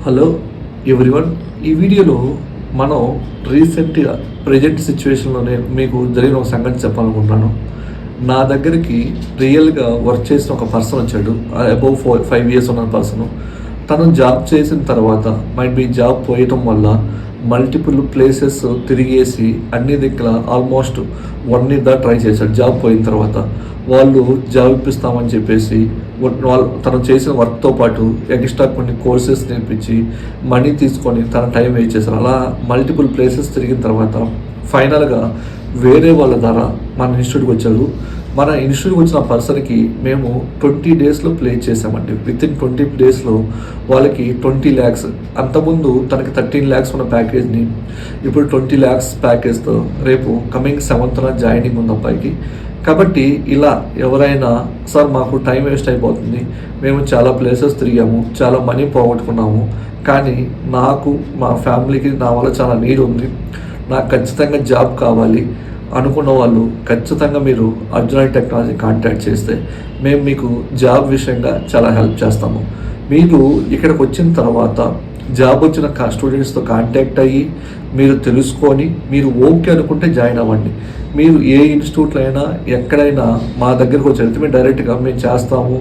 Hello everyone. ఈ వీడియోలో మనం రీసెంట్గా ప్రజెంట్ సిచ్యువేషన్లోనే మీకు జరిగిన ఒక సంగతి చెప్పాలనుకుంటున్నాను. నా దగ్గరికి రియల్గా వర్క్ చేసిన ఒక పర్సన్ వచ్చాడు. అబౌవ్ 5 years ఉన్న పర్సన్. తను జాబ్ చేసిన తర్వాత మైట్ బి జాబ్ పోయటం వల్ల మల్టిపుల్ ప్లేసెస్ తిరిగేసి అన్ని దగ్గర ఆల్మోస్ట్ 1 year ట్రై చేశాడు. జాబ్ పోయిన తర్వాత వాళ్ళు జాబ్ ఇప్పిస్తామని చెప్పేసి వాళ్ళు తను చేసిన వర్క్తో పాటు ఎక్స్ట్రా కొన్ని కోర్సెస్ నేర్పించి మనీ తీసుకొని తన టైం వేస్ట్ చేశారు. అలా మల్టిపుల్ ప్లేసెస్ తిరిగిన తర్వాత ఫైనల్గా వేరే వాళ్ళ ద్వారా మన ఇన్స్టిట్యూట్కి వచ్చారు. మన ఇన్స్టిట్యూట్కి వచ్చిన పర్సన్కి మేము 20 daysలో ప్లే చేసామండి. వితిన్ 20 daysలో వాళ్ళకి 20 lakhs. అంతకుముందు తనకి 13 lakhs ఉన్న ప్యాకేజ్ని ఇప్పుడు 20 lakhs ప్యాకేజ్తో రేపు కమింగ్ 7th జాయినింగ్ ఉంది అబ్బాయికి. కాబట్టి ఇలా ఎవరైనా సార్ మాకు టైం వేస్ట్ అయిపోతుంది, మేము చాలా ప్లేసెస్ తిరిగాము, చాలా మనీ పోగొట్టుకున్నాము, కానీ నాకు మా ఫ్యామిలీకి నా వల్ల చాలా నీడ్ ఉంది, నాకు ఖచ్చితంగా జాబ్ కావాలి అనుకున్న వాళ్ళు ఖచ్చితంగా మీరు అర్జున్ టెక్నాలజీ కాంటాక్ట్ చేస్తే మేము మీకు జాబ్ విషయంగా చాలా హెల్ప్ చేస్తాము. మీరు ఇక్కడికి వచ్చిన తర్వాత జాబ్ వచ్చిన స్టూడెంట్స్తో కాంటాక్ట్ అయ్యి మీరు తెలుసుకొని మీరు ఓకే అనుకుంటే జాయిన్ అవ్వండి. మీరు ఏ ఇన్స్టిట్యూట్లో అయినా ఎక్కడైనా మా దగ్గరకు వచ్చి మేము డైరెక్ట్గా మేము చేస్తాము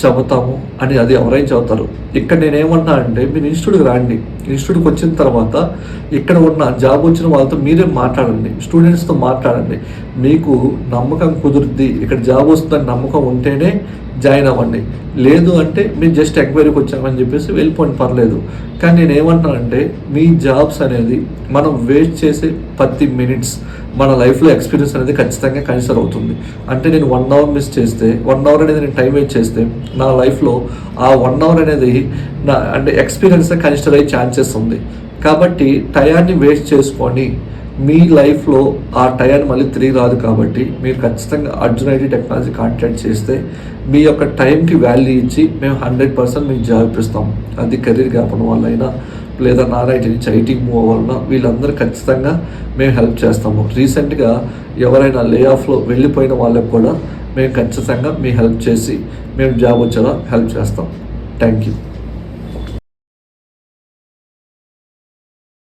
చెబుతాము అని అది ఎవరైనా చెబుతారు. ఇక్కడ నేనేమన్నా అంటే మీరు ఇన్స్టిట్యూట్కి రండి. ఇన్స్టిట్యూట్కి వచ్చిన తర్వాత ఇక్కడ ఉన్న జాబ్ వచ్చిన వాళ్ళతో మీరే మాట్లాడండి, స్టూడెంట్స్తో మాట్లాడండి. మీకు నమ్మకం కుదురుద్ది, ఇక్కడ జాబ్ వస్తుందని నమ్మకం ఉంటేనే జాయిన్ అవ్వండి. లేదు అంటే మీరు జస్ట్ ఎంక్వైరీకి వచ్చామని చెప్పేసి వెళ్ళిపోండి, పర్లేదు. కానీ నేను ఏమంటానంటే మీ జాబ్స్ అనేది మనం వేస్ట్ చేసే 10 minutes మన లైఫ్లో ఎక్స్పీరియన్స్ అనేది ఖచ్చితంగా కన్సిడర్ అవుతుంది. అంటే నేను 1 hour మిస్ చేస్తే 1 hour అనేది నేను టైం వేస్ట్ చేస్తే నా లైఫ్లో ఆ 1 hour అనేది నా అంటే ఎక్స్పీరియన్స్గా కన్సిడర్ అయ్యే ఛాన్సెస్ ఉంది. కాబట్టి టయాన్ని వేస్ట్ చేసుకొని మీ లైఫ్లో ఆ టయాన్ని మళ్ళీ తిరిగి రాదు. కాబట్టి మీరు ఖచ్చితంగా అర్జున్ టెక్నాలజీ కాంటాక్ట్ చేస్తే మీ యొక్క టైంకి వాల్యూ ఇచ్చి మేము 100% మీకు జాబ్ ఇప్పిస్తాం. అది కెరీర్ గ్యాప్ ఉన్న వాళ్ళైనా లేదా నాన్ ఐటీ నుంచి ఐటీకి మూవ్ అవ్వాలన్నా వీళ్ళందరూ ఖచ్చితంగా మేము హెల్ప్ చేస్తాము. రీసెంట్గా ఎవరైనా లే ఆఫ్లో వెళ్ళిపోయిన వాళ్ళకి కూడా మేము ఖచ్చితంగా మీ హెల్ప్ చేసి మేము జాబ్ వచ్చేలా హెల్ప్ చేస్తాం. Thank you.